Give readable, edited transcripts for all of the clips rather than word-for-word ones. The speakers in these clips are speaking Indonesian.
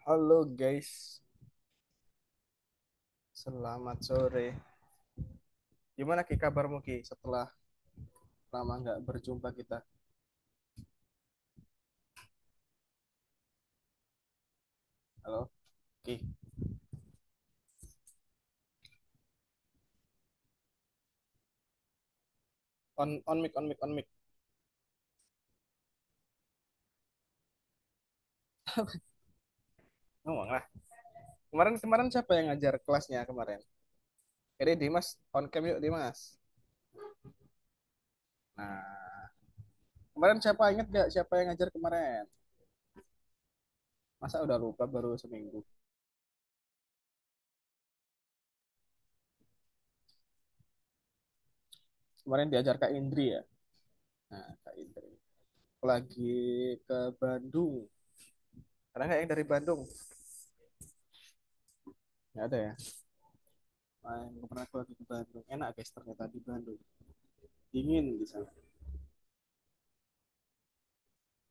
Halo guys, selamat sore. Gimana Ki kabarmu Ki setelah lama nggak berjumpa kita? Halo Ki, on mic on mic on mic. Ngomong lah. Kemarin kemarin siapa yang ngajar kelasnya kemarin? Jadi Dimas on cam yuk Dimas. Nah, kemarin siapa inget gak siapa yang ngajar kemarin? Masa udah lupa baru seminggu. Kemarin diajar Kak Indri ya. Nah, Kak Indri. Lagi ke Bandung. Karena nggak yang dari Bandung? Nggak ada ya. Kemarin aku lagi ke Bandung. Enak guys ternyata di Bandung. Dingin di sana.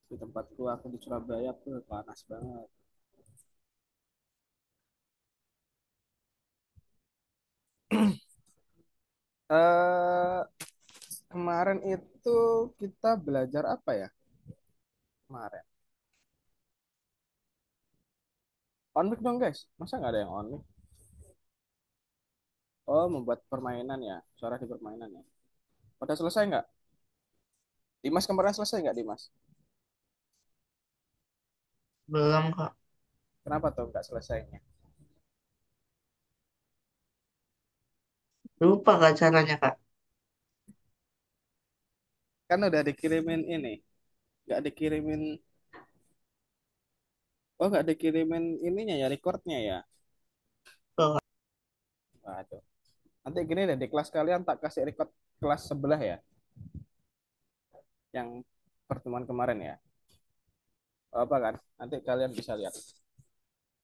Di tempatku aku di Surabaya tuh panas banget. eh Kemarin itu kita belajar apa ya kemarin? On mic dong guys, masa nggak ada yang on mic? Oh, membuat permainan ya, suara di permainan ya. Udah selesai nggak? Dimas kemarin selesai nggak Dimas? Belum kak. Kenapa tuh nggak selesainya? Lupa kak caranya kak. Kan udah dikirimin ini, nggak dikirimin. Oh, nggak dikirimin ininya ya, recordnya ya. Tuh, Kak. Waduh. Nanti gini deh di kelas kalian tak kasih record kelas sebelah ya, yang pertemuan kemarin ya. Apa kan? Nanti kalian bisa lihat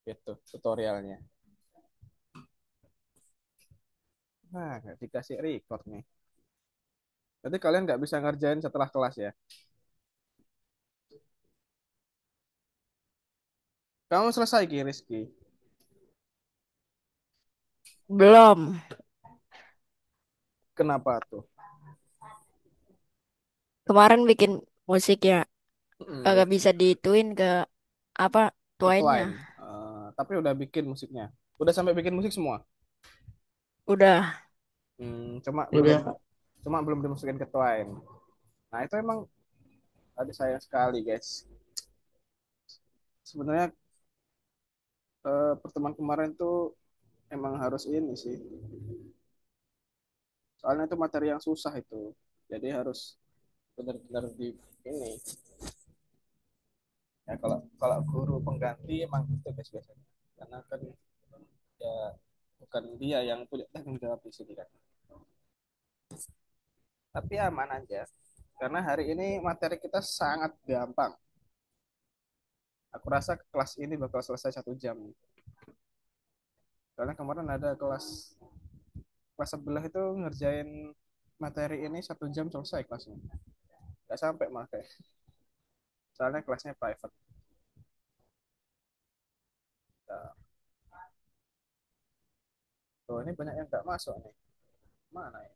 itu tutorialnya. Nah, nggak dikasih record nih. Berarti kalian nggak bisa ngerjain setelah kelas ya. Kamu selesai Ki Rizky. Belum. Kenapa tuh? Kemarin bikin musik ya. Ya, Agak bisa diituin ke apa tuainnya. ketuain. Tapi udah bikin musiknya. Udah sampai bikin musik semua. Udah. Cuma belum Udah kak. dimasukin ketuain. Nah, itu emang ada sayang sekali, guys. Sebenarnya pertemuan kemarin tuh emang harus ini sih. Soalnya itu materi yang susah itu. Jadi harus benar-benar di ini. Ya kalau kalau guru pengganti emang gitu guys biasanya. Karena kan ya bukan dia yang punya tanggung jawab di sini kan. Tapi aman aja. Karena hari ini materi kita sangat gampang. Aku rasa kelas ini bakal selesai 1 jam. Karena kemarin ada kelas kelas sebelah itu ngerjain materi ini 1 jam selesai kelasnya. Gak sampai malah kayak. Soalnya kelasnya private. Nah, tuh ini banyak yang gak masuk nih. Mana ya?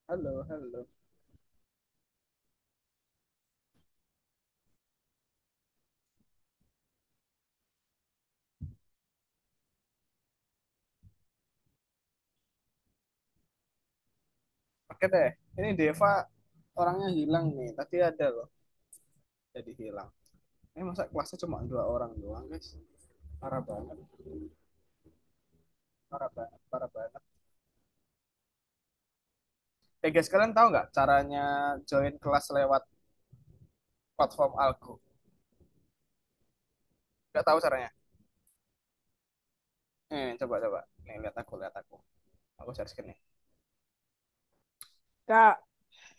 Halo, halo. Oke deh. Ini Deva orangnya hilang nih. Tadi ada loh. Jadi hilang. Ini masa kelasnya cuma 2 orang doang guys. Parah banget. Parah banget. Parah banget. Guys, kalian tahu nggak caranya join kelas lewat platform Algo? Nggak tahu caranya. Coba coba. Nih lihat aku, lihat aku. Aku share screen nih. Kak,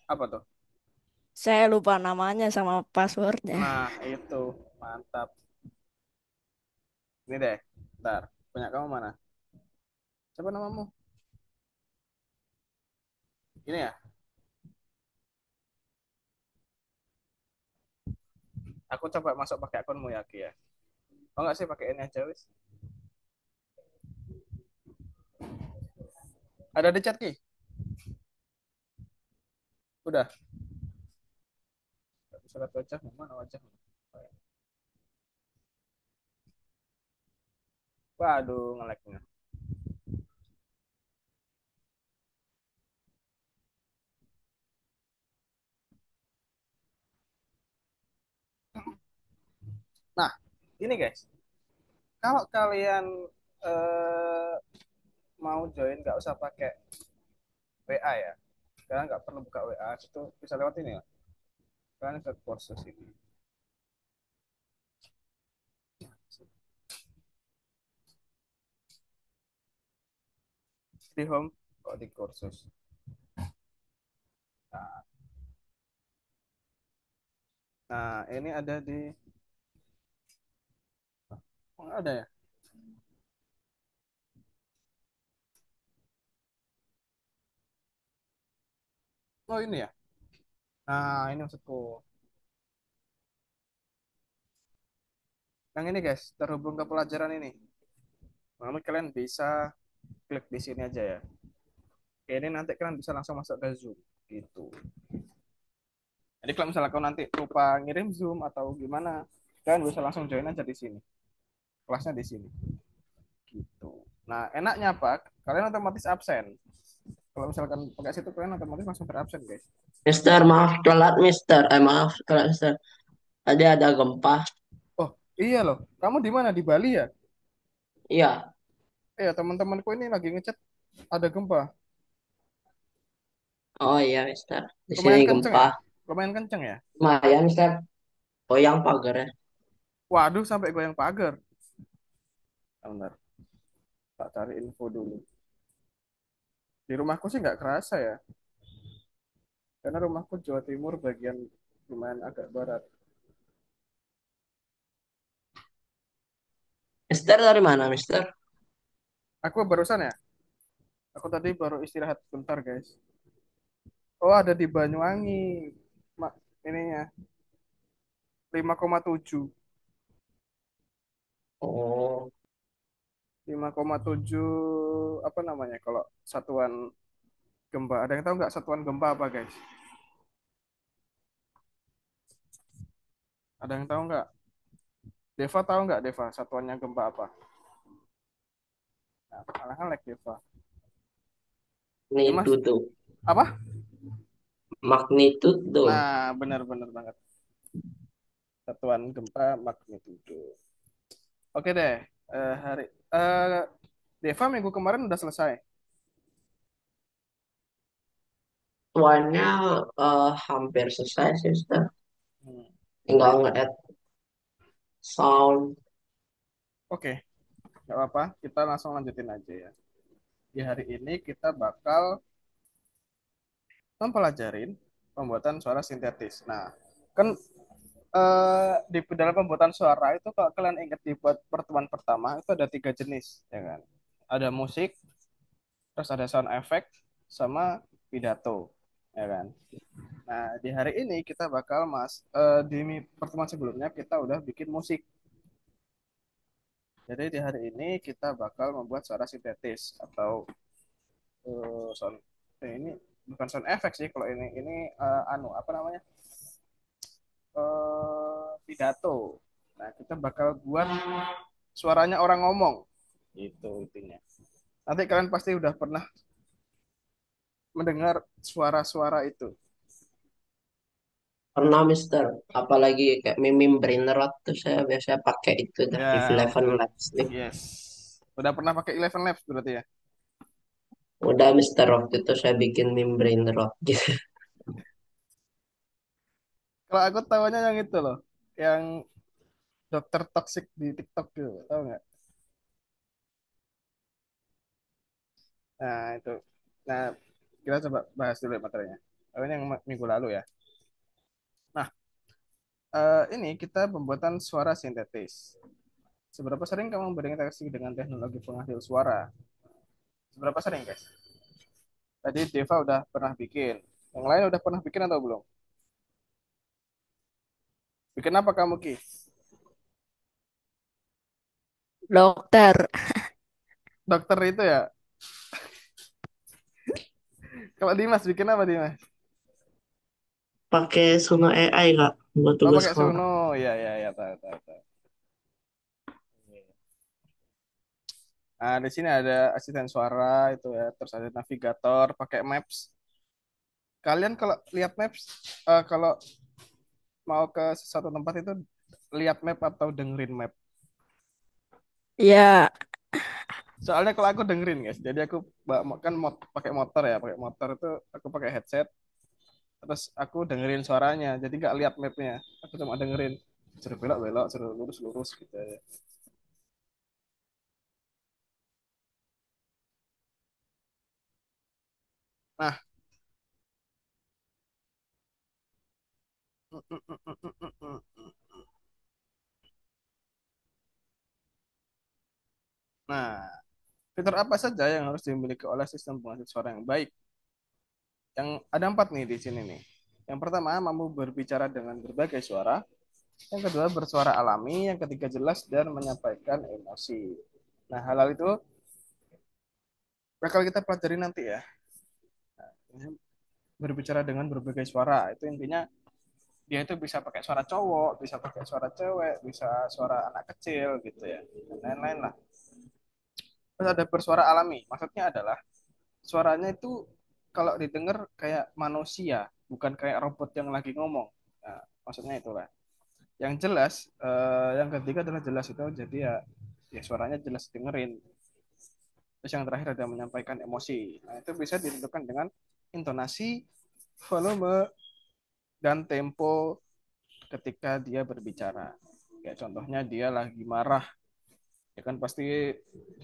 Apa tuh? saya lupa namanya sama passwordnya. Nah, itu. Mantap. Ini deh. Ntar. Punya kamu mana? Siapa namamu? Ini ya. Aku coba masuk pakai akunmu ya, Ki ya. Oh nggak sih pakai ini aja wis. Ada di chat Ki. Udah. Gak bisa lihat wajah. Mana wajah? Waduh, ngeleknya. Nah, ini guys. Kalau kalian eh, mau join nggak usah pakai WA ya. Kalian nggak perlu buka WA, itu bisa lewat ini ya. Kalian ke kursus ini. Di home, kok di kursus. Nah, ini ada di, oh, ada ya? Oh ini ya. Nah ini maksudku. Yang ini guys, terhubung ke pelajaran ini. Namun kalian bisa klik di sini aja ya. Ini nanti kalian bisa langsung masuk ke Zoom gitu. Jadi kalau misalnya kau nanti lupa ngirim Zoom atau gimana, kalian bisa langsung join aja di sini. Kelasnya di sini gitu. Nah, enaknya apa? Kalian otomatis absen. Kalau misalkan pakai situ kalian otomatis langsung terabsen, guys. Mister, maaf telat, Mister. Maaf telat, Mister. Tadi ada gempa. Oh, iya loh. Kamu di mana? Di Bali ya? Iya. Iya, teman-temanku ini lagi ngechat ada gempa. Oh iya, Mister. Di sini Lumayan kenceng gempa. ya? Lumayan kenceng ya? Lumayan, Mister. Goyang pagarnya. Waduh, sampai goyang pagar. Bentar, tak cari info dulu. Di rumahku sih nggak kerasa ya, karena rumahku Jawa Timur bagian lumayan agak barat. Mister dari mana, Mister? Aku barusan ya, aku tadi baru istirahat bentar guys. Oh ada di Banyuwangi, mak ininya 5,7, Oh, 5,7 apa namanya kalau satuan gempa. Ada yang tahu nggak satuan gempa apa guys? Ada yang tahu nggak? Deva tahu nggak Deva satuannya gempa apa? Nah, malah kan like Deva. Ya mas, magnitudo. apa? Magnitudo. Nah benar-benar banget. Satuan gempa magnitudo. Oke deh, hari eh Deva minggu kemarin udah selesai. Tuannya hampir selesai, sih, Mister. Hmm. Tinggal nge-add sound. Oke, nggak apa-apa. Kita langsung lanjutin aja ya. Di hari ini kita bakal mempelajarin pembuatan suara sintetis. Nah, kan di dalam pembuatan suara itu kalau kalian ingat di pertemuan pertama itu ada tiga jenis, ya kan? Ada musik, terus ada sound effect, sama pidato, ya kan? Nah, di hari ini kita bakal di pertemuan sebelumnya kita udah bikin musik. Jadi di hari ini kita bakal membuat suara sintetis atau sound ini bukan sound effect sih kalau ini anu apa namanya? Pidato. Nah, kita bakal buat suaranya orang ngomong. Itu intinya. Nanti kalian pasti udah pernah mendengar suara-suara itu. Pernah, Mister. Apalagi kayak mimim brainrot tuh saya biasanya pakai itu dah di Ya, Eleven Labs nih. yes. Udah pernah pakai Eleven Labs berarti ya? Udah, Mister, waktu itu saya bikin meme brainrot gitu. Kalau aku tahunya yang itu loh, yang dokter toxic di TikTok gitu, tahu nggak? Nah, itu. Nah, kita coba bahas dulu ya materinya. Ini yang minggu lalu ya. Nah, ini kita pembuatan suara sintetis. Seberapa sering kamu berinteraksi dengan teknologi penghasil suara? Seberapa sering, guys? Tadi Deva udah pernah bikin. Yang lain udah pernah bikin atau belum? Bikin apa kamu, Ki? Dokter. Dokter itu ya? Kalau Dimas, bikin apa Dimas? Pakai Suno AI, Kak, buat Oh, tugas pakai sekolah. Suno. Ya, ya, ya, tahu, tahu, tahu. Nah, di sini ada asisten suara itu ya, terus ada navigator, pakai Maps. Kalian kalau lihat Maps, kalau mau ke sesuatu tempat itu lihat map atau dengerin map. Ya, Soalnya kalau aku dengerin guys, jadi aku kan pakai motor ya, pakai motor itu aku pakai headset, terus aku dengerin suaranya, jadi nggak lihat mapnya, aku cuma dengerin, suruh belok belok, suruh lurus lurus gitu ya. Nah, nah, fitur apa saja yang harus dimiliki oleh sistem penghasil suara yang baik? Yang ada empat nih di sini nih. Yang pertama, mampu berbicara dengan berbagai suara. Yang kedua, bersuara alami. Yang ketiga, jelas dan menyampaikan emosi. Nah, hal-hal itu bakal kita pelajari nanti ya. Berbicara dengan berbagai suara. Itu intinya dia itu bisa pakai suara cowok, bisa pakai suara cewek, bisa suara anak kecil gitu ya. Dan lain-lain lah. Terus ada bersuara alami. Maksudnya adalah suaranya itu kalau didengar kayak manusia, bukan kayak robot yang lagi ngomong. Nah, maksudnya itulah. Yang jelas, yang ketiga adalah jelas itu jadi ya, ya suaranya jelas dengerin. Terus yang terakhir ada menyampaikan emosi. Nah, itu bisa ditentukan dengan intonasi, volume, dan tempo ketika dia berbicara. Kayak contohnya dia lagi marah, ya kan pasti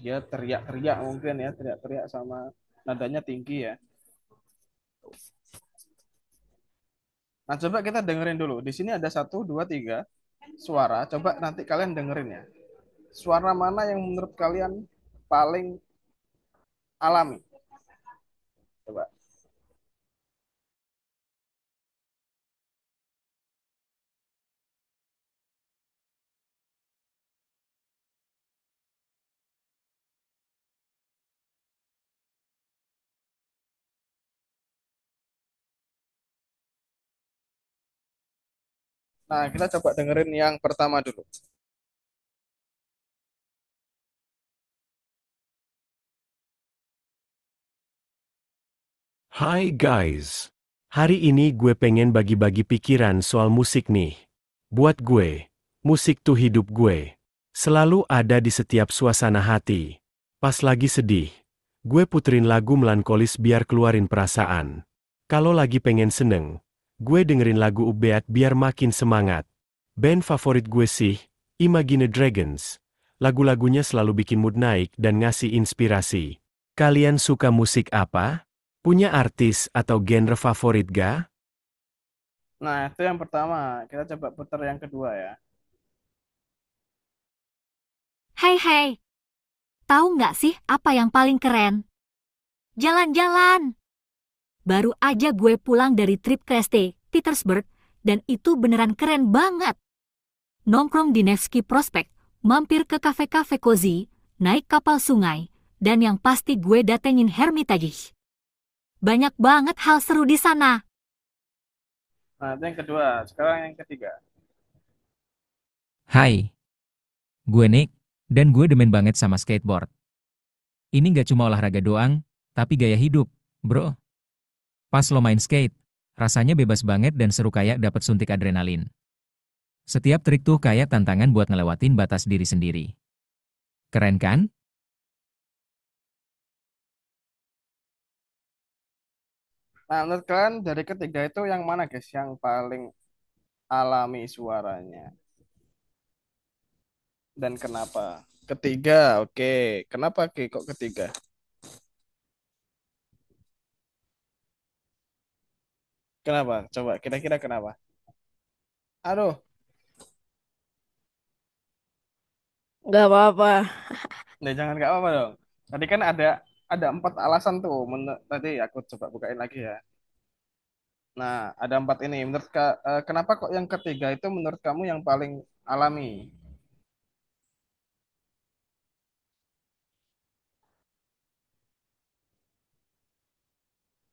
dia teriak-teriak mungkin ya, teriak-teriak sama nadanya tinggi ya. Nah, coba kita dengerin dulu. Di sini ada satu, dua, tiga suara. Coba nanti kalian dengerin ya. Suara mana yang menurut kalian paling alami? Coba. Nah, kita coba dengerin yang pertama dulu. Hai guys, hari ini gue pengen bagi-bagi pikiran soal musik nih. Buat gue, musik tuh hidup gue. Selalu ada di setiap suasana hati. Pas lagi sedih, gue puterin lagu melankolis biar keluarin perasaan. Kalau lagi pengen seneng, gue dengerin lagu upbeat biar makin semangat. Band favorit gue sih, Imagine Dragons. Lagu-lagunya selalu bikin mood naik dan ngasih inspirasi. Kalian suka musik apa? Punya artis atau genre favorit ga? Nah, itu yang pertama. Kita coba putar yang kedua ya. Hai hai, tahu nggak sih apa yang paling keren? Jalan-jalan. Baru aja gue pulang dari trip ke St. Petersburg, dan itu beneran keren banget. Nongkrong di Nevsky Prospect, mampir ke kafe-kafe cozy, naik kapal sungai, dan yang pasti gue datengin Hermitage. Banyak banget hal seru di sana. Nah, itu yang kedua. Sekarang yang ketiga. Hai, gue Nick, dan gue demen banget sama skateboard. Ini nggak cuma olahraga doang, tapi gaya hidup, bro. Pas lo main skate, rasanya bebas banget dan seru kayak dapet suntik adrenalin. Setiap trik tuh kayak tantangan buat ngelewatin batas diri sendiri. Keren kan? Nah, menurut kalian dari ketiga itu yang mana guys? Yang paling alami suaranya? Dan kenapa? Ketiga, oke. Kenapa Ki? Kok ketiga? Kenapa? Coba kira-kira kenapa? Aduh, Nggak apa-apa. Nah, jangan nggak apa-apa dong. Tadi kan ada 4 alasan tuh. Tadi aku coba bukain lagi ya. Nah, ada 4 ini. Kenapa kok yang ketiga itu menurut kamu yang paling alami?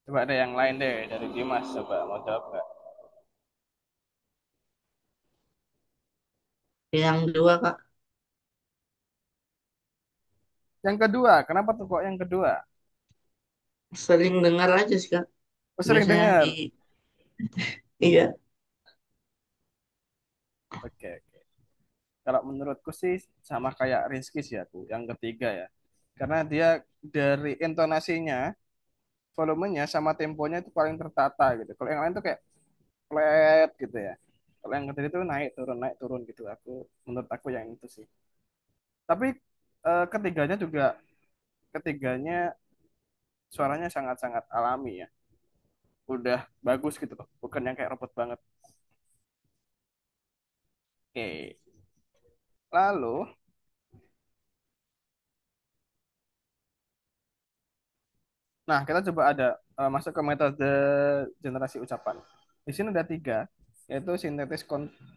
Coba ada yang lain deh dari Dimas. Coba mau jawab nggak? Yang dua, Kak. Yang kedua, kenapa tuh kok yang kedua? Sering dengar aja sih, Kak. Oh, sering Biasanya dengar. iya. Oke, oke. Kalau menurutku sih sama kayak Rizky sih aku, yang ketiga ya. Karena dia dari intonasinya, volumenya sama temponya itu paling tertata gitu. Kalau yang lain tuh kayak flat gitu ya. Kalau yang ketiga itu naik turun gitu. Menurut aku yang itu sih. Tapi ketiganya suaranya sangat-sangat alami ya. Udah bagus gitu loh. Bukan yang kayak robot banget. Oke. Lalu, nah kita coba masuk ke metode generasi ucapan. Di sini ada 3, yaitu sintetis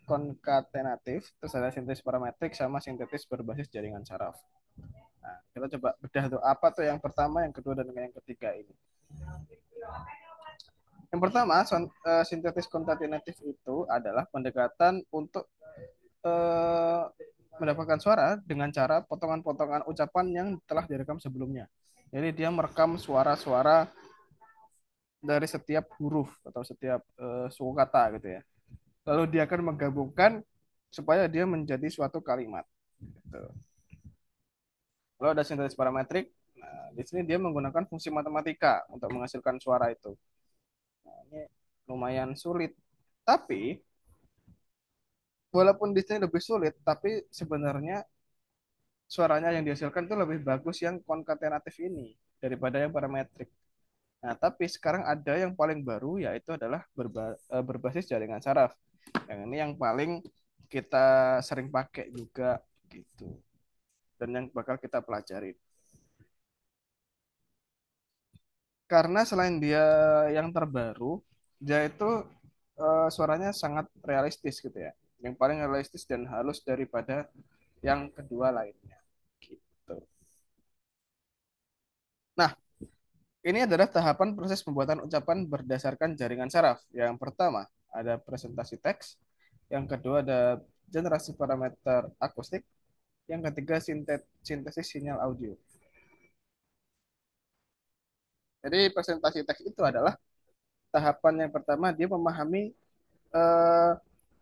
konkatenatif, terus ada sintetis parametrik, sama sintetis berbasis jaringan saraf. Nah, kita coba bedah tuh apa tuh yang pertama, yang kedua, dan yang ketiga ini. Yang pertama, sintetis konkatenatif itu adalah pendekatan untuk eh, mendapatkan suara dengan cara potongan-potongan ucapan yang telah direkam sebelumnya. Jadi dia merekam suara-suara dari setiap huruf atau setiap suku kata gitu ya. Lalu dia akan menggabungkan supaya dia menjadi suatu kalimat. Gitu. Lalu ada sintesis parametrik. Nah, di sini dia menggunakan fungsi matematika untuk menghasilkan suara itu. Nah, ini lumayan sulit. Tapi walaupun di sini lebih sulit, tapi sebenarnya suaranya yang dihasilkan itu lebih bagus yang konkatenatif ini daripada yang parametrik. Nah, tapi sekarang ada yang paling baru, yaitu adalah berbasis jaringan saraf. Yang ini yang paling kita sering pakai juga gitu. Dan yang bakal kita pelajari. Karena selain dia yang terbaru, dia itu suaranya sangat realistis gitu ya. Yang paling realistis dan halus daripada yang kedua lainnya. Gitu. Nah, ini adalah tahapan proses pembuatan ucapan berdasarkan jaringan saraf. Yang pertama, ada presentasi teks. Yang kedua, ada generasi parameter akustik. Yang ketiga, sintesis sinyal audio. Jadi, presentasi teks itu adalah tahapan yang pertama, dia memahami eh,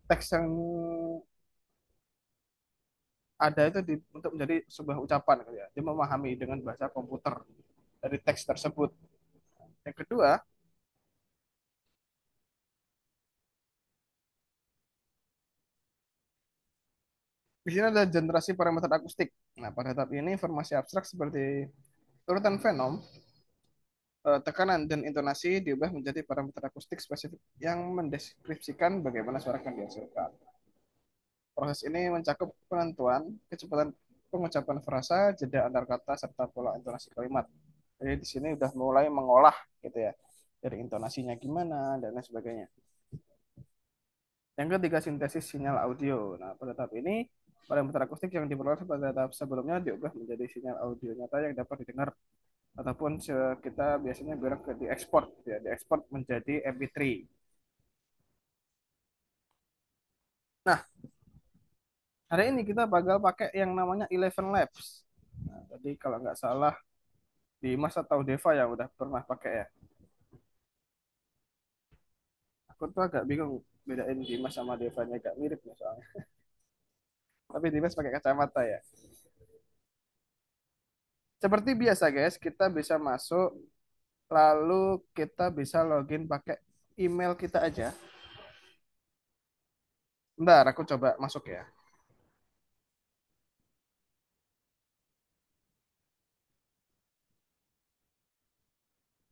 teks yang ada itu untuk menjadi sebuah ucapan. Gitu ya. Dia memahami dengan bahasa komputer dari teks tersebut. Yang kedua, di sini ada generasi parameter akustik. Nah, pada tahap ini informasi abstrak seperti urutan fenom, tekanan dan intonasi diubah menjadi parameter akustik spesifik yang mendeskripsikan bagaimana suara akan dihasilkan. Proses ini mencakup penentuan kecepatan pengucapan frasa, jeda antar kata, serta pola intonasi kalimat. Jadi di sini udah mulai mengolah gitu ya, dari intonasinya gimana dan lain sebagainya. Yang ketiga, sintesis sinyal audio. Nah, pada tahap ini parameter akustik yang diperoleh pada tahap sebelumnya diubah menjadi sinyal audio nyata yang dapat didengar ataupun kita biasanya gerak ke diekspor ya, diekspor menjadi MP3. Nah, hari ini kita bakal pakai yang namanya Eleven Labs. Nah, tadi kalau nggak salah Dimas atau Deva yang udah pernah pakai ya. Aku tuh agak bingung bedain Dimas sama Devanya, agak mirip nih soalnya. Tapi Dimas pakai kacamata ya. Seperti biasa guys, kita bisa masuk lalu kita bisa login pakai email kita aja. Bentar, aku coba masuk ya.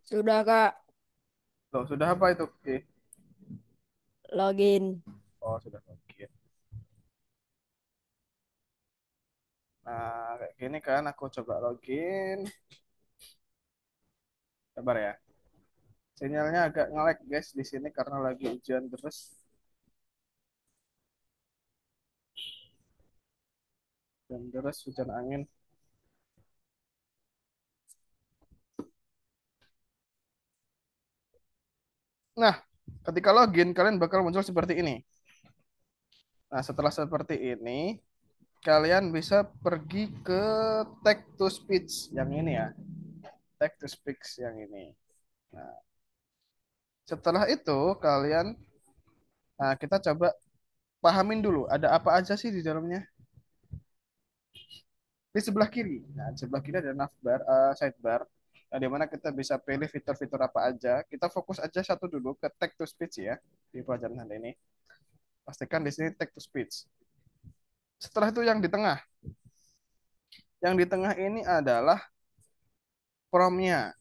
Sudah, Kak. Loh, sudah apa itu? Oke. Login. Oh, sudah login. Gini kan, aku coba login. Sabar ya. Sinyalnya agak nge-lag guys di sini karena lagi hujan terus. Dan terus hujan angin. Nah, ketika login kalian bakal muncul seperti ini. Nah, setelah seperti ini, kalian bisa pergi ke text to speech yang ini ya. Text to speech yang ini. Nah, setelah itu kalian, nah kita coba pahamin dulu ada apa aja sih di dalamnya. Di sebelah kiri, nah di sebelah kiri ada navbar, sidebar, nah, di mana kita bisa pilih fitur-fitur apa aja. Kita fokus aja satu dulu ke text to speech ya di pelajaran hari ini. Pastikan di sini text to speech. Setelah itu yang di tengah. Yang di tengah ini adalah promnya.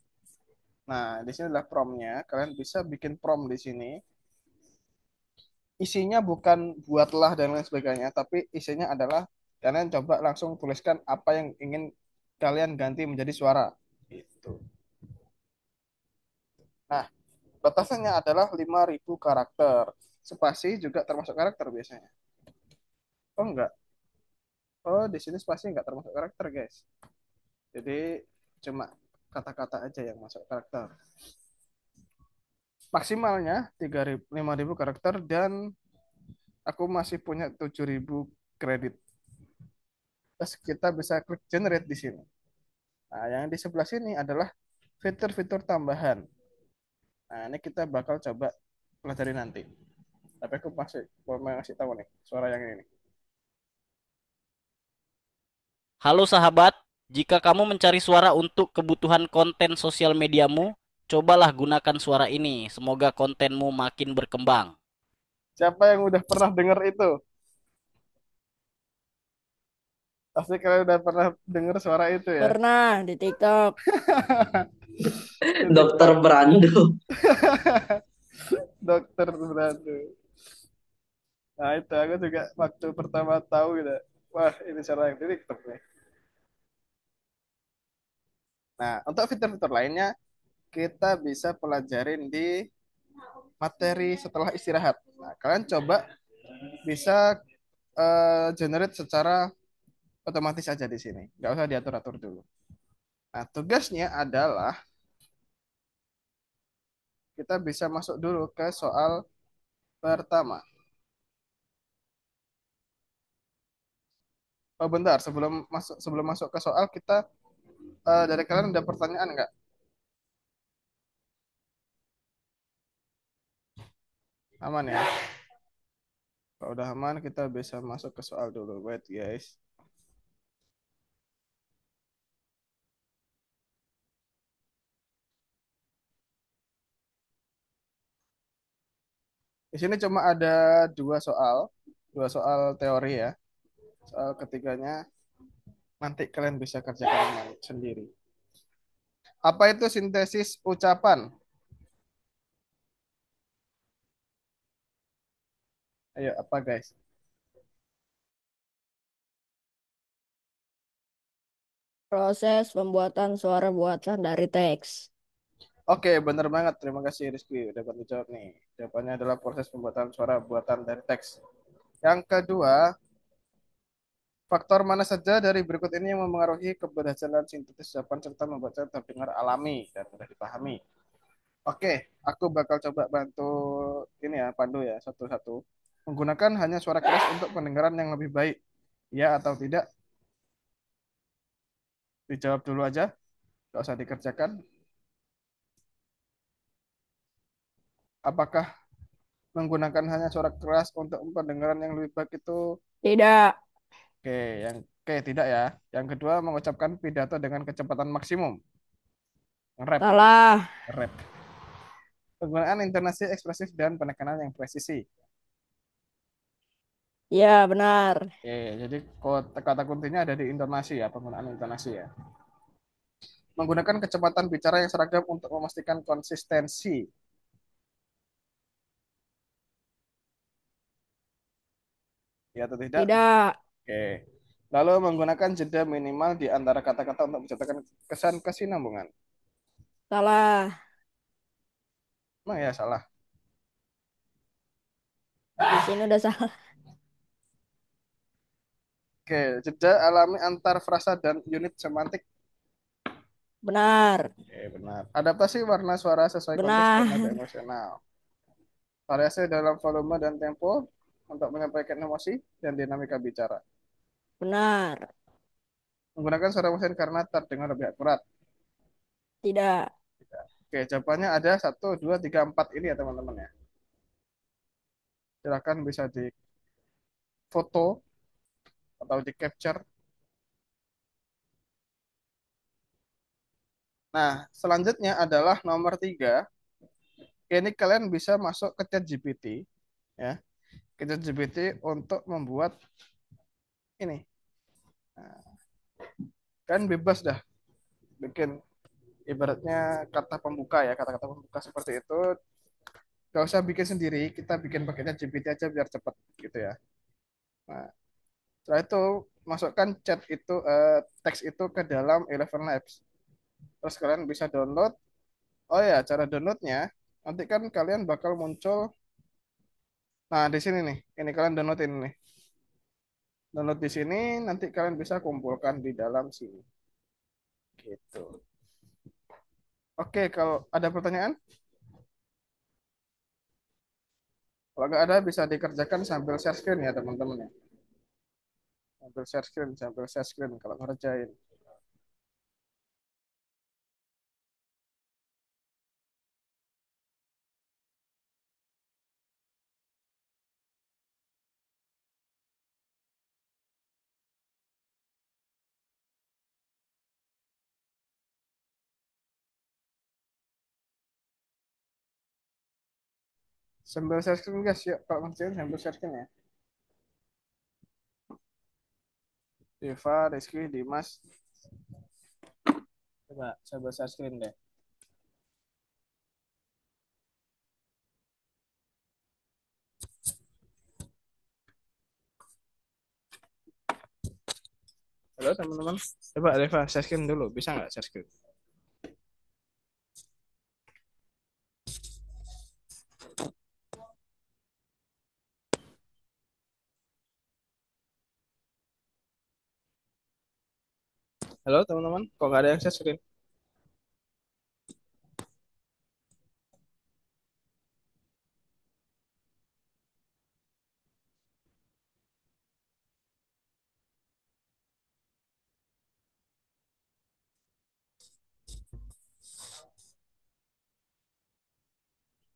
Nah, di sini adalah promnya. Kalian bisa bikin prom di sini. Isinya bukan buatlah dan lain sebagainya, tapi isinya adalah kalian coba langsung tuliskan apa yang ingin kalian ganti menjadi suara. Gitu. Nah, batasannya adalah 5.000 karakter. Spasi juga termasuk karakter biasanya. Oh enggak. Oh, di sini spasi enggak termasuk karakter, guys. Jadi cuma kata-kata aja yang masuk karakter. Maksimalnya 5.000 karakter dan aku masih punya 7.000 kredit. Terus kita bisa klik generate di sini. Nah, yang di sebelah sini adalah fitur-fitur tambahan. Nah, ini kita bakal coba pelajari nanti. Tapi aku masih mau ngasih tahu nih suara yang ini nih. Halo sahabat, jika kamu mencari suara untuk kebutuhan konten sosial mediamu, cobalah gunakan suara ini. Semoga kontenmu makin berkembang. Siapa yang udah pernah dengar itu? Pasti kalian udah pernah dengar suara itu ya. Pernah di TikTok. Di Dokter TikTok. Brando. Dokter Brando. Nah, itu aku juga waktu pertama tahu gitu. Wah, ini suara yang di TikTok nih. Nah, untuk fitur-fitur lainnya kita bisa pelajarin di materi setelah istirahat. Nah, kalian coba bisa generate secara otomatis aja di sini. Nggak usah diatur-atur dulu. Nah, tugasnya adalah kita bisa masuk dulu ke soal pertama. Oh, bentar, sebelum masuk ke soal kita dari kalian ada pertanyaan nggak? Aman ya? Kalau udah aman kita bisa masuk ke soal dulu. Wait guys. Di sini cuma ada dua soal teori ya. Soal ketiganya nanti kalian bisa kerjakan sendiri. Apa itu sintesis ucapan? Ayo, apa guys? Proses pembuatan suara buatan dari teks. Oke, bener banget. Terima kasih Rizky udah bantu jawab nih. Jawabannya adalah proses pembuatan suara buatan dari teks. Yang kedua, faktor mana saja dari berikut ini yang mempengaruhi keberhasilan sintesis ucapan serta membuatnya terdengar alami dan mudah dipahami? Oke, aku bakal coba bantu ini ya, Pandu ya, satu-satu. Menggunakan hanya suara keras untuk pendengaran yang lebih baik. Ya atau tidak? Dijawab dulu aja, nggak usah dikerjakan. Apakah menggunakan hanya suara keras untuk pendengaran yang lebih baik itu Tidak. oke? Oke, tidak ya. Yang kedua, mengucapkan pidato dengan kecepatan maksimum. Rap, Salah. rap. Penggunaan intonasi ekspresif dan penekanan yang presisi. Ya, benar. Oke, jadi kata kuncinya ada di intonasi ya, penggunaan intonasi ya. Menggunakan kecepatan bicara yang seragam untuk memastikan konsistensi. Ya atau tidak? Tidak. Oke. Lalu menggunakan jeda minimal di antara kata-kata untuk menciptakan kesan kesinambungan. Salah. Emang ya salah. Di sini udah salah. Oke, jeda alami antar frasa dan unit semantik. Benar. Oke, benar. Adaptasi warna suara sesuai konteks dan nada Benar. emosional. Variasi dalam volume dan tempo untuk menyampaikan emosi dan dinamika bicara. Benar. Menggunakan suara mesin karena terdengar lebih akurat. Tidak. Oke, jawabannya ada 1, 2, 3, 4 ini ya teman-teman ya. Silakan bisa difoto atau di capture. Nah, selanjutnya adalah nomor 3. Ini kalian bisa masuk ke ChatGPT ya, ke ChatGPT untuk membuat ini. Nah, kan bebas dah bikin ibaratnya kata pembuka ya, kata-kata pembuka seperti itu. Gak usah bikin sendiri, kita bikin pakai ChatGPT aja biar cepet gitu ya. Nah, setelah itu masukkan chat itu teks itu ke dalam Eleven Labs. Terus kalian bisa download. Oh ya, cara downloadnya nanti kan kalian bakal muncul. Nah, di sini nih. Ini kalian download ini nih. Download di sini, nanti kalian bisa kumpulkan di dalam sini. Gitu. Oke, kalau ada pertanyaan, kalau nggak ada bisa dikerjakan sambil share screen ya teman-teman ya. Sambil share screen kalau ngerjain. Sambil share screen guys, yuk kalau ngerjain sambil share screen ya. Deva, Rizky, Dimas, coba sambil share screen deh. Halo teman-teman, coba Deva share screen dulu, bisa nggak share screen? Halo teman-teman, kok nggak ada yang share screen?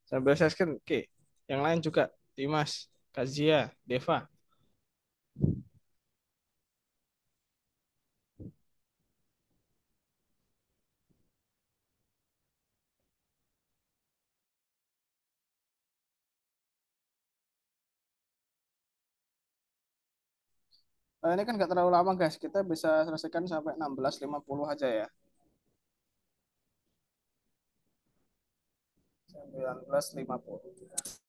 Sambil share screen, oke. Yang lain juga, Dimas, Kazia, Deva. Ini kan nggak terlalu lama guys, kita bisa selesaikan sampai 16.50 aja ya. 19.50.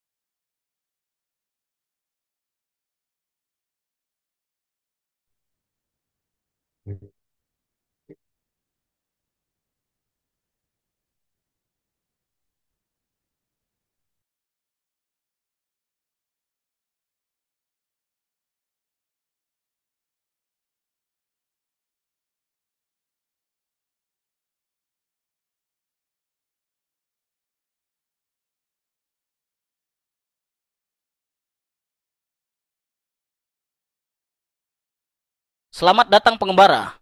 Selamat datang pengembara.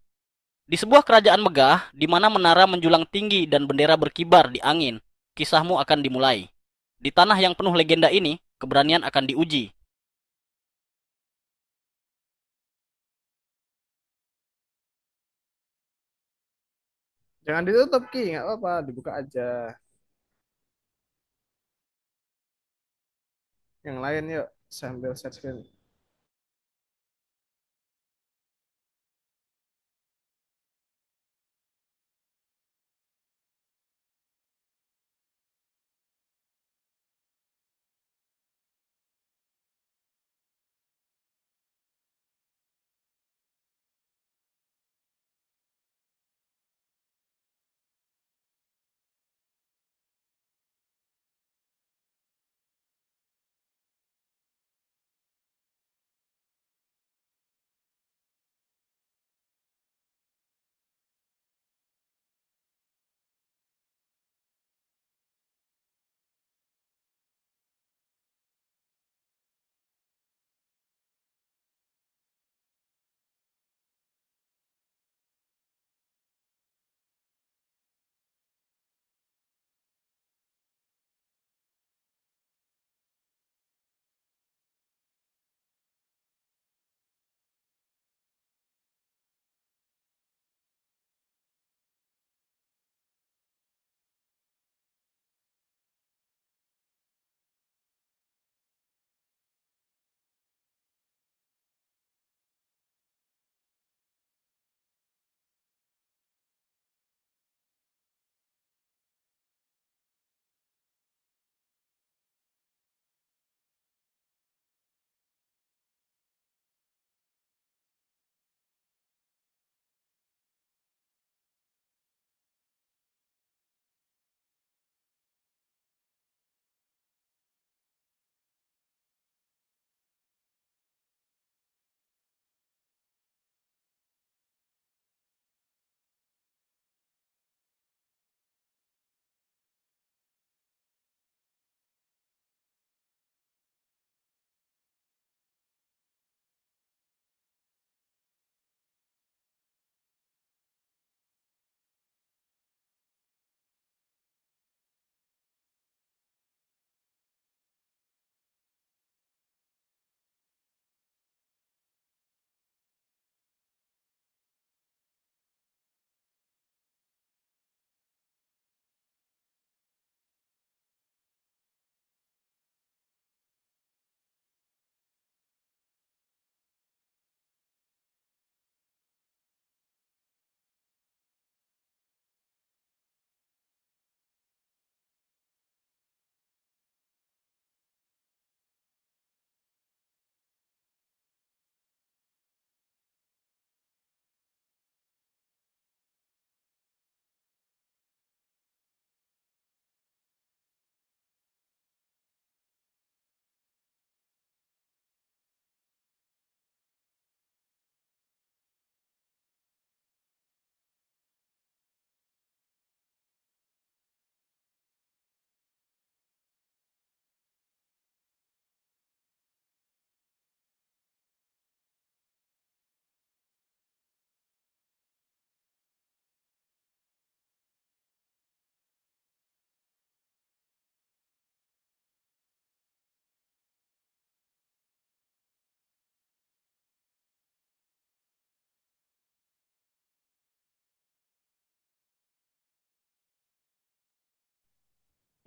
Di sebuah kerajaan megah, di mana menara menjulang tinggi dan bendera berkibar di angin, kisahmu akan dimulai. Di tanah yang penuh legenda ini, keberanian akan diuji. Jangan ditutup Ki, nggak apa-apa, dibuka aja. Yang lain yuk, sambil share screen.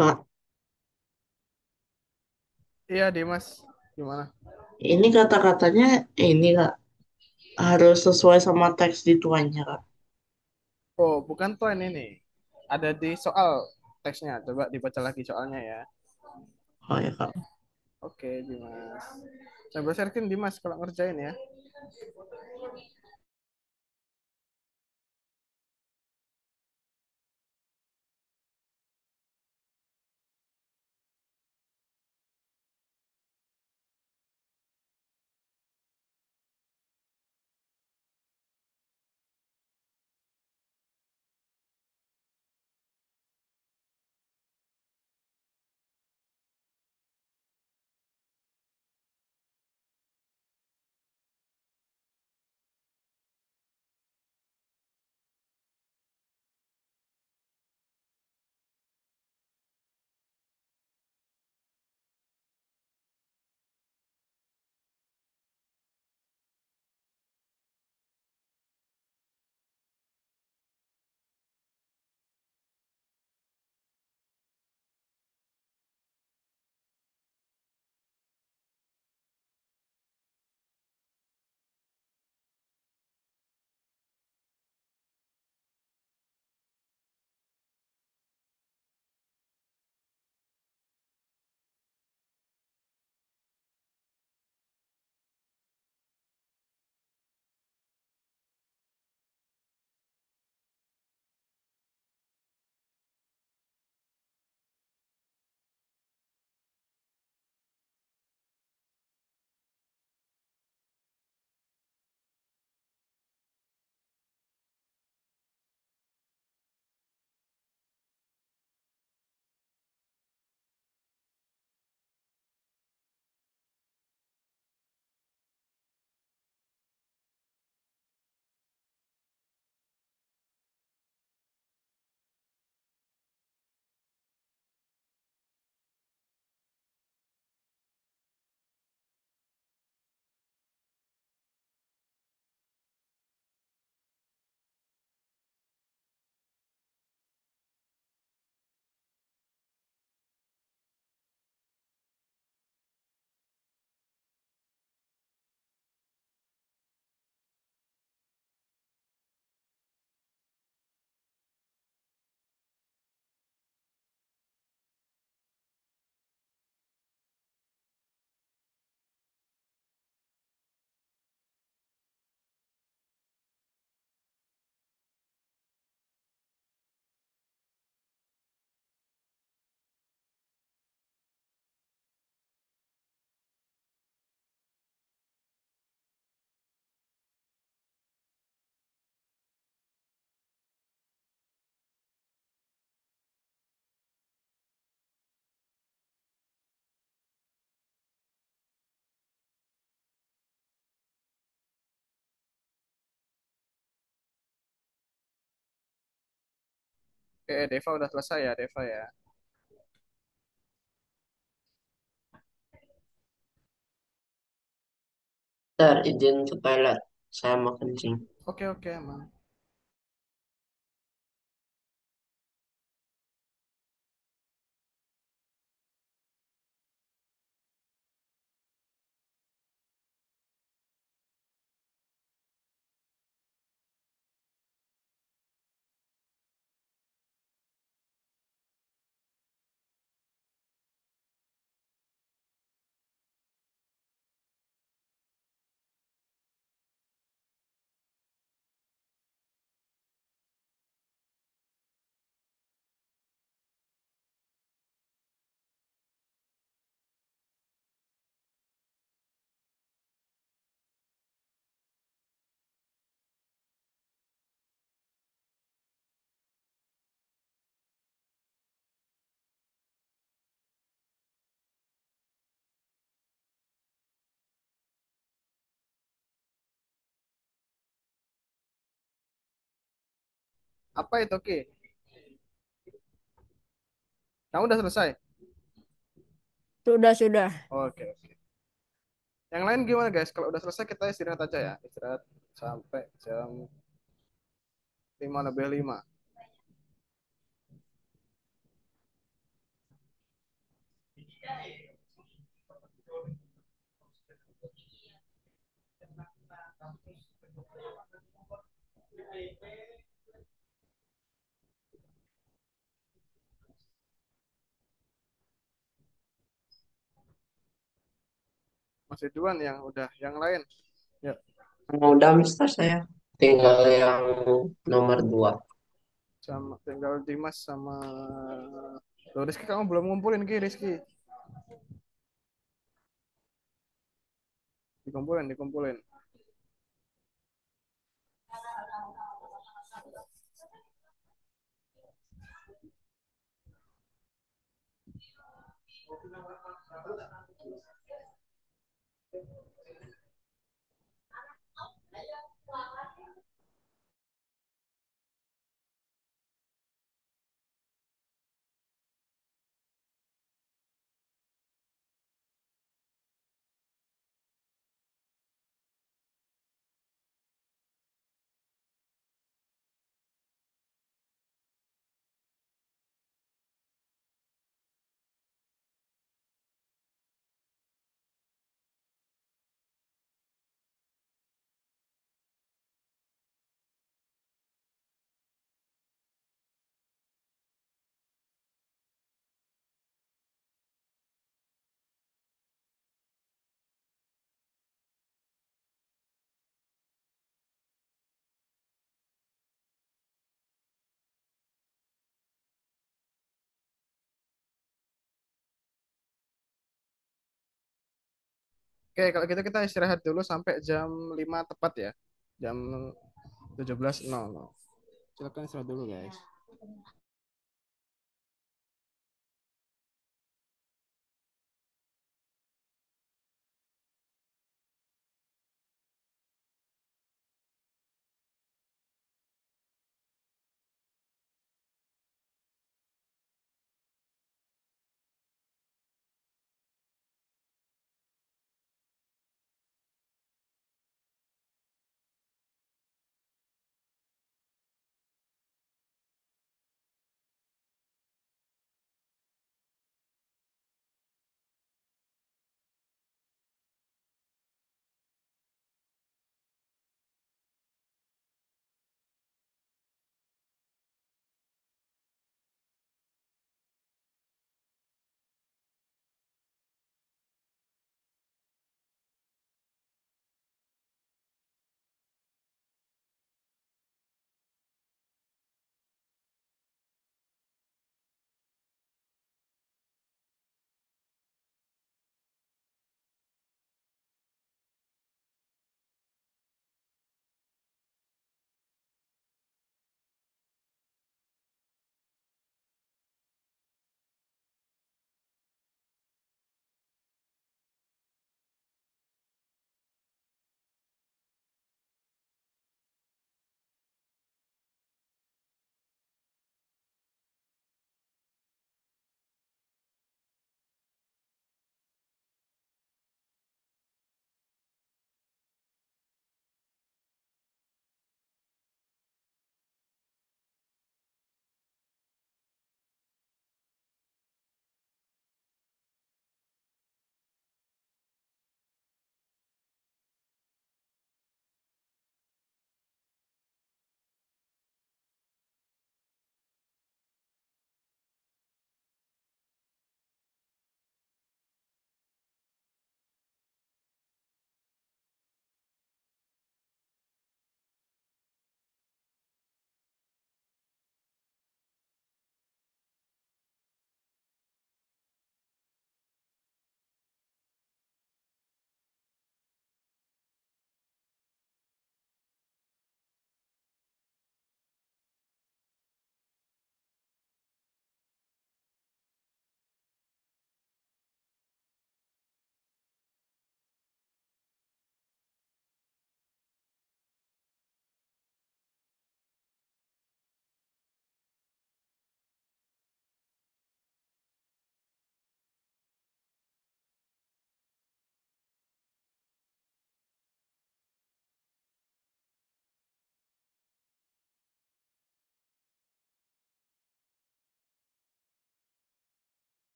Kak, Iya, Dimas. Gimana? ini kata-katanya ini Kak harus sesuai sama teks di tuannya Kak. Oh, bukan tuan ini. Ada di soal teksnya. Coba dibaca lagi soalnya ya. Oh ya Kak. Oke, Dimas. Coba sharein Dimas kalau ngerjain ya. Oke, Deva udah selesai ya, Deva ya. Ntar izin ke toilet. Saya mau kencing. Oke, oke, emang. Apa itu, Ki? Kamu udah selesai? Sudah, sudah. Oke, oke. Yang lain gimana, guys? Kalau udah selesai kita istirahat aja ya. Istirahat sampai jam 5 lebih 5. Masih Duan yang udah, yang lain. Ya, Udah Mister saya. Tinggal yang nomor 2. sama tinggal Dimas sama Loh, Rizky kamu belum ngumpulin Ki, Rizky. Dikumpulin, dikumpulin. Oke, kalau gitu kita istirahat dulu sampai jam 5 tepat ya. Jam 17.00. Silakan istirahat dulu, guys.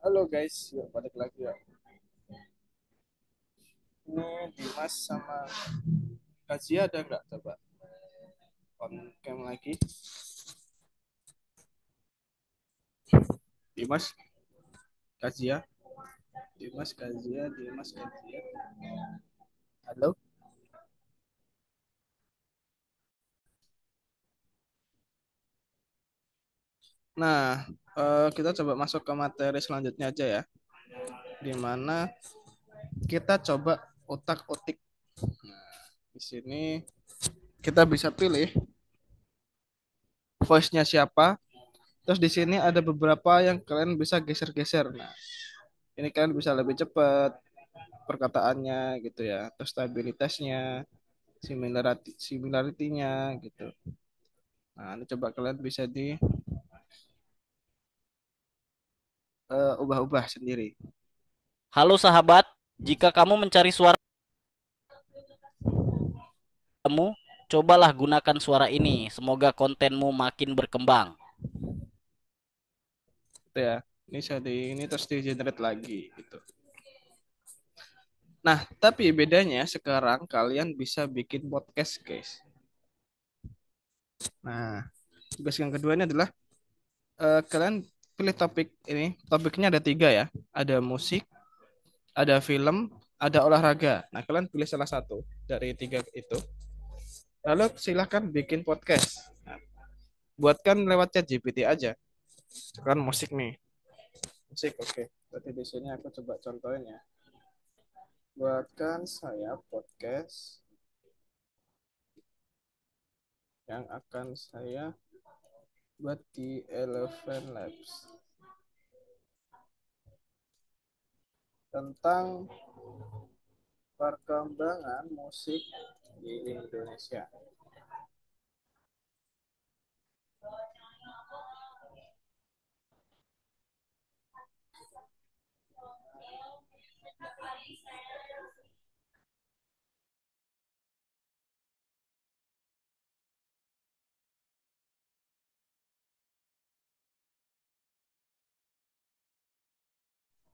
Halo guys, yuk balik lagi ya. Ini Dimas sama Kaji ada nggak? Coba on cam lagi. Dimas, Kazia, Dimas, Kazia, Dimas, Kazia. Halo. Nah, kita coba masuk ke materi selanjutnya aja ya. Dimana kita coba otak-otik. Nah, di sini kita bisa pilih voice-nya siapa. Terus di sini ada beberapa yang kalian bisa geser-geser. Nah, ini kalian bisa lebih cepat perkataannya gitu ya. Terus stabilitasnya, similarity-nya gitu. Nah, ini coba kalian bisa di ubah-ubah sendiri. Halo sahabat, jika kamu mencari suara kamu, cobalah gunakan suara ini. Semoga kontenmu makin berkembang. Gitu ya. Ini saya ini terus di generate lagi gitu. Nah, tapi bedanya sekarang kalian bisa bikin podcast, guys. Nah, tugas yang kedua ini adalah kalian pilih topik ini. Topiknya ada 3 ya. Ada musik, ada film, ada olahraga. Nah, kalian pilih salah satu dari 3 itu. Lalu silahkan bikin podcast. Nah, buatkan lewat chat GPT aja. Kan musik nih. Musik, oke. Berarti di sini aku coba contohin ya. Buatkan saya podcast yang akan saya buat di Eleven Labs tentang perkembangan musik di Indonesia.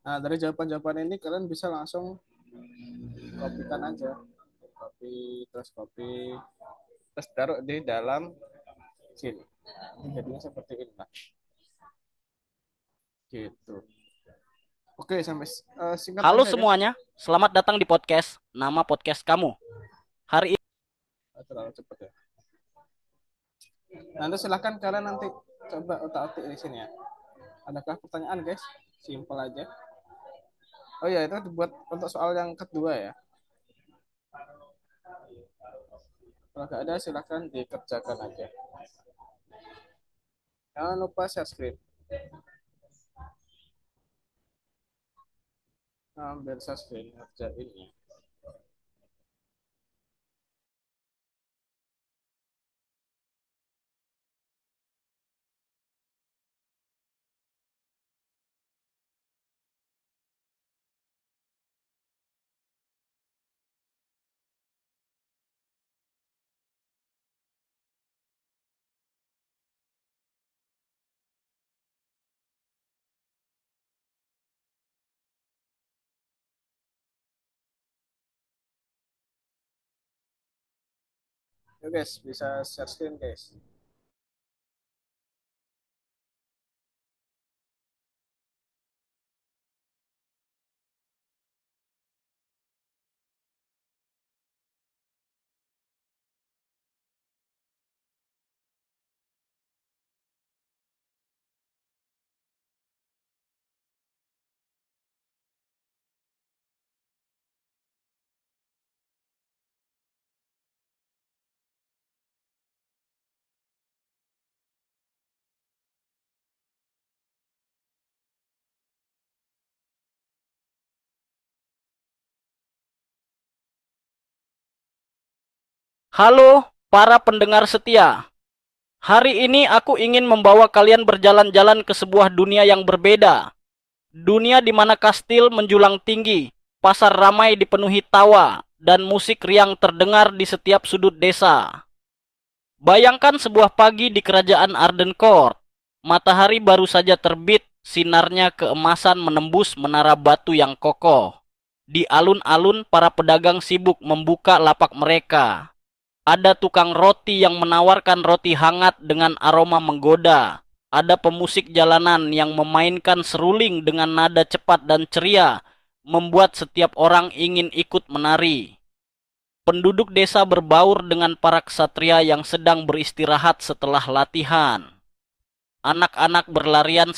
Nah, dari jawaban-jawaban ini kalian bisa langsung kopikan aja. Copy, terus taruh di dalam sini. Jadinya seperti ini lah. Gitu. Oke, sampai singkat Halo aja ya. semuanya, selamat datang di podcast. Nama podcast kamu. Hari ini Terlalu cepat ya. Nanti silahkan kalian nanti coba otak-atik di sini ya. Adakah pertanyaan guys? Simpel aja. Oh ya, itu dibuat untuk soal yang kedua ya. Kalau nggak ada silahkan dikerjakan aja. Jangan lupa share screen. Ambil share screen kerjain ya. Yuk guys, bisa share screen guys. halo para pendengar setia. Hari ini aku ingin membawa kalian berjalan-jalan ke sebuah dunia yang berbeda. Dunia di mana kastil menjulang tinggi, pasar ramai dipenuhi tawa, dan musik riang terdengar di setiap sudut desa. Bayangkan sebuah pagi di kerajaan Arden Court. Matahari baru saja terbit, Sinarnya keemasan menembus menara batu yang kokoh. Di alun-alun para pedagang sibuk membuka lapak mereka. Ada tukang roti yang menawarkan roti hangat dengan aroma menggoda. Ada pemusik jalanan yang memainkan seruling dengan nada cepat dan ceria, membuat setiap orang ingin ikut menari. Penduduk desa berbaur dengan para ksatria yang sedang beristirahat setelah latihan. Anak-anak berlarian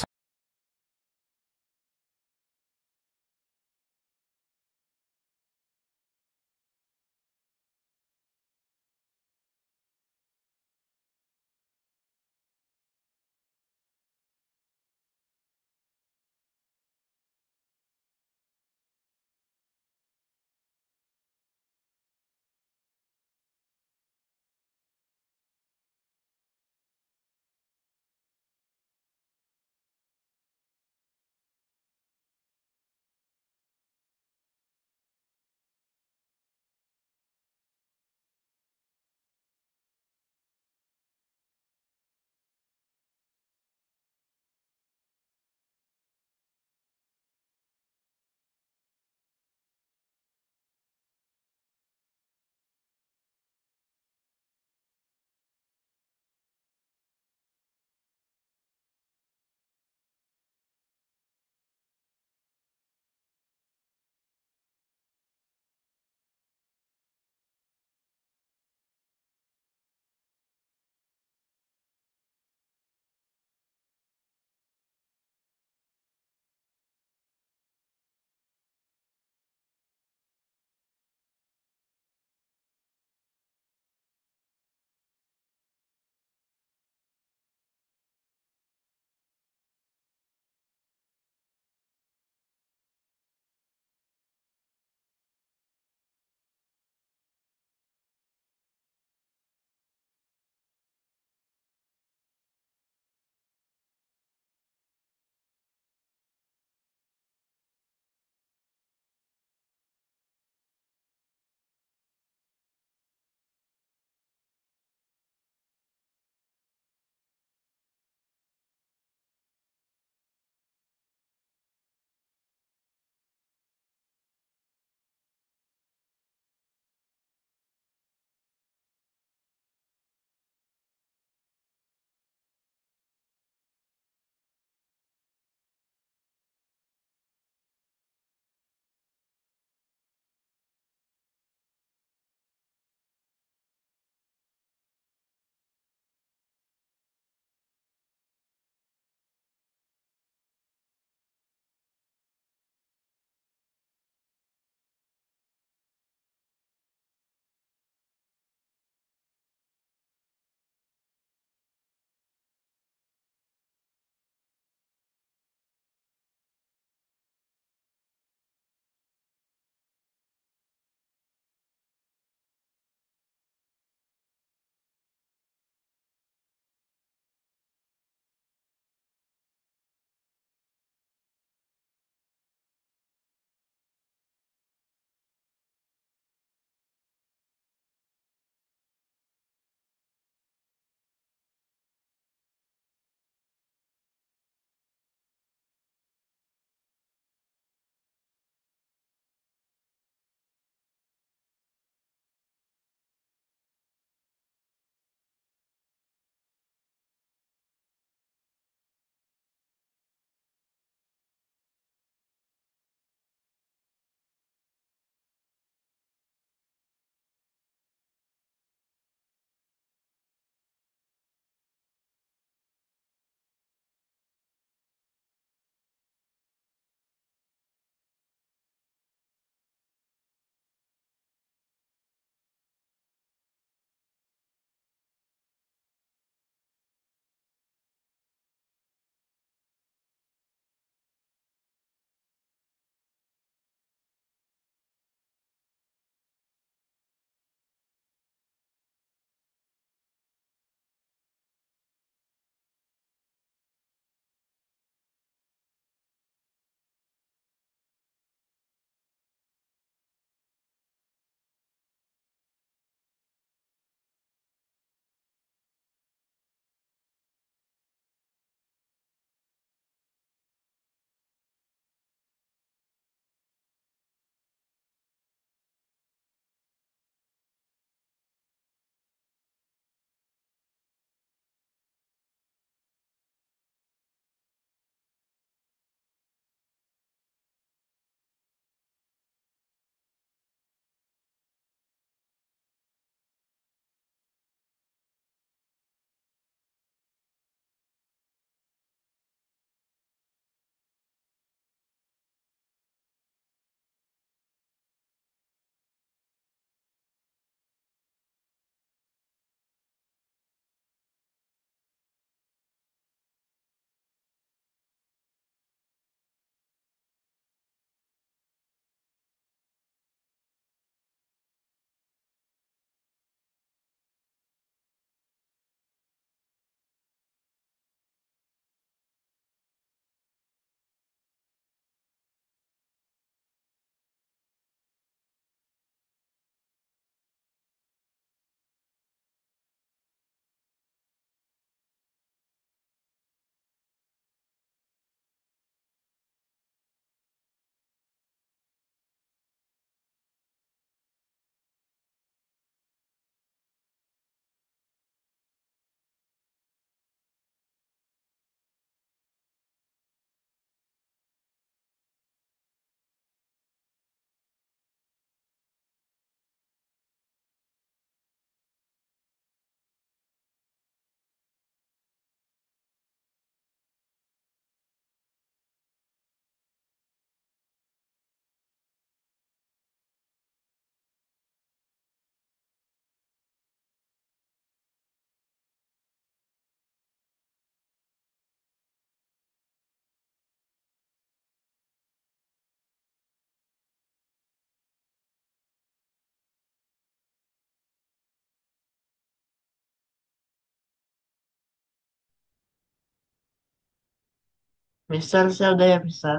Mister, saya udah ya, Mister.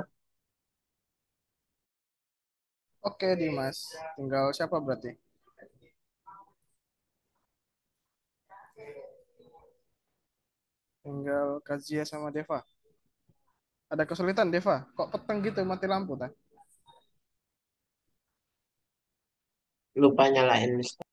Oke, Dimas. Tinggal siapa berarti? Tinggal Kazia sama Deva. Ada kesulitan, Deva? Kok peteng gitu mati lampu, tak? Lupa nyalain, Mister.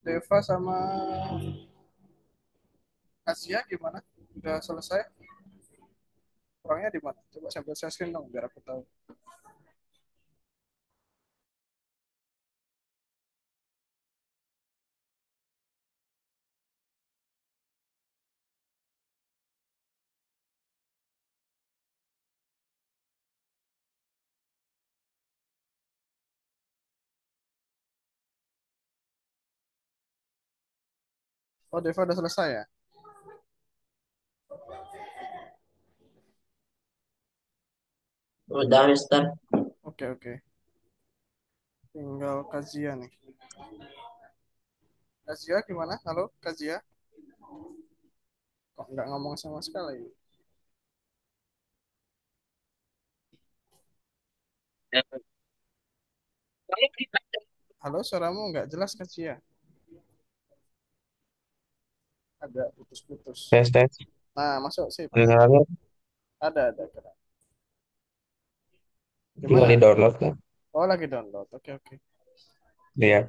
Deva sama Kazia gimana? Udah selesai? Orangnya di mana? Coba sambil share screen dong, biar aku tahu. Oh, Deva udah selesai ya? Udah, Mister. Oke, oke. Tinggal Kazia nih. Kazia gimana? Halo, Kazia? Kok nggak ngomong sama sekali? Halo, suaramu nggak jelas, Kazia. Ada putus-putus. Tes tes. Nah, masuk sih. Kedengarannya Ada. tinggal di Gimana? download kan? Oh, lagi download. Oke, oke. Iya.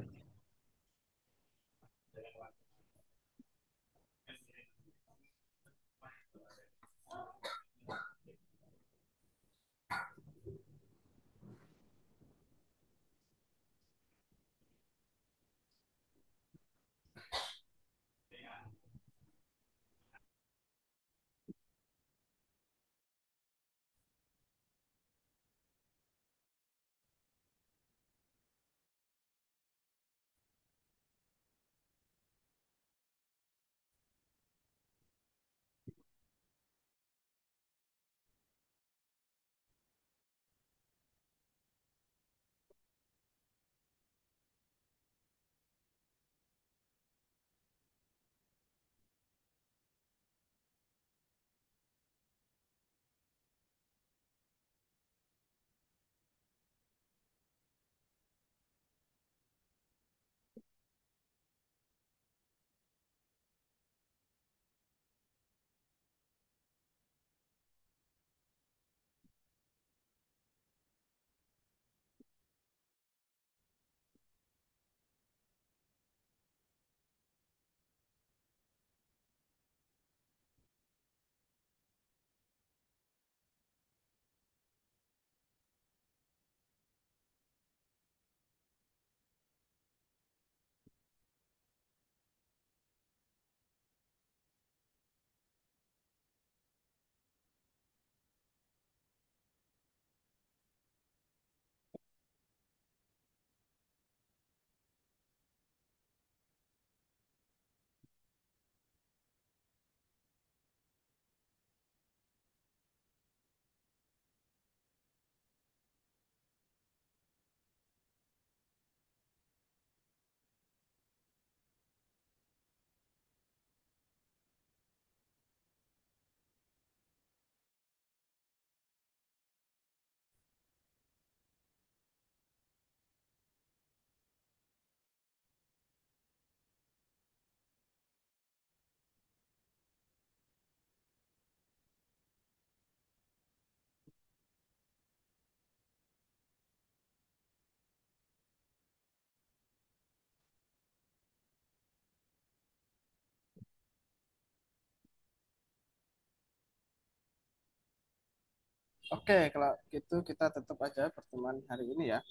Oke, kalau gitu kita tutup aja pertemuan hari ini ya.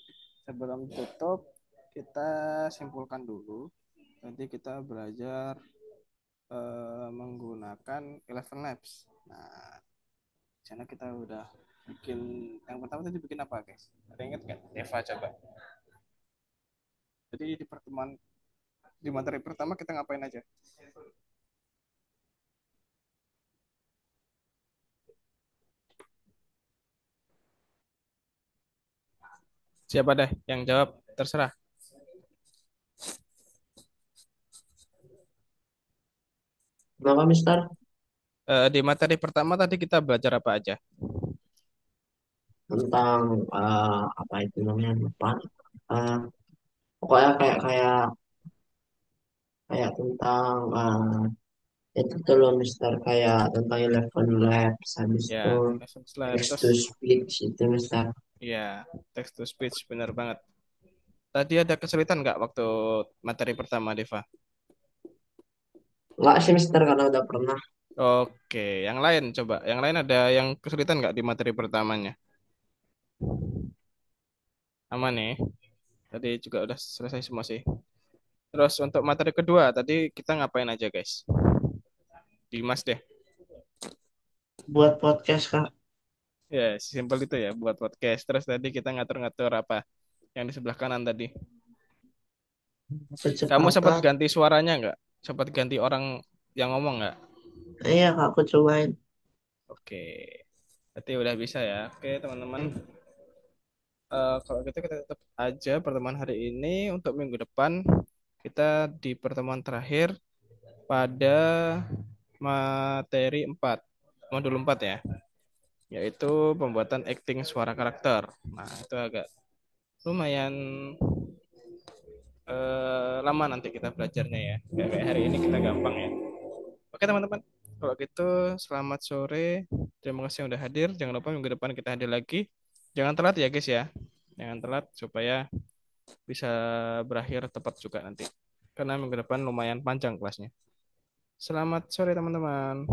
Sebelum tutup, kita simpulkan dulu. Nanti kita belajar menggunakan Eleven Labs. Nah, di sana kita udah bikin, yang pertama tadi bikin apa guys? Ada inget nggak? Eva coba. Jadi di pertemuan, di materi pertama kita ngapain aja? Siapa deh yang jawab? Terserah. Kenapa, Mister? Di materi pertama tadi kita belajar apa aja? Tentang apa itu namanya lupa. Eh, Pokoknya kayak kayak kayak tentang itu tuh loh, Mister, kayak tentang Eleven Labs, habis itu Ya, lesson slide. text Terus, to speech itu, Mister. ya, text to speech benar banget. Tadi ada kesulitan nggak waktu materi pertama, Deva? Enggak sih, Mister, karena udah pernah. Oke, yang lain coba. Yang lain ada yang kesulitan nggak di materi pertamanya? Aman nih. Tadi juga udah selesai semua sih. Terus untuk materi kedua, tadi kita ngapain aja, guys? Dimas deh. Buat podcast, Kak. Ya, simpel itu ya, buat podcast. Terus tadi kita ngatur-ngatur apa? Yang di sebelah kanan tadi. Kamu sempat Percepatan. ganti suaranya nggak? Sempat ganti orang yang ngomong nggak? Iya, Kak, aku cobain. Oke. Berarti udah bisa ya. Oke, teman-teman. Kalau gitu kita tetap aja pertemuan hari ini. Untuk minggu depan kita di pertemuan terakhir pada materi 4, modul 4 ya, yaitu pembuatan acting suara karakter. Nah, itu agak lumayan lama nanti kita belajarnya ya. Kayak hari ini kita gampang ya. Oke teman-teman, kalau gitu selamat sore. Terima kasih yang udah hadir. Jangan lupa minggu depan kita hadir lagi. Jangan telat ya guys ya. Jangan telat supaya bisa berakhir tepat juga nanti. Karena minggu depan lumayan panjang kelasnya. Selamat sore teman-teman.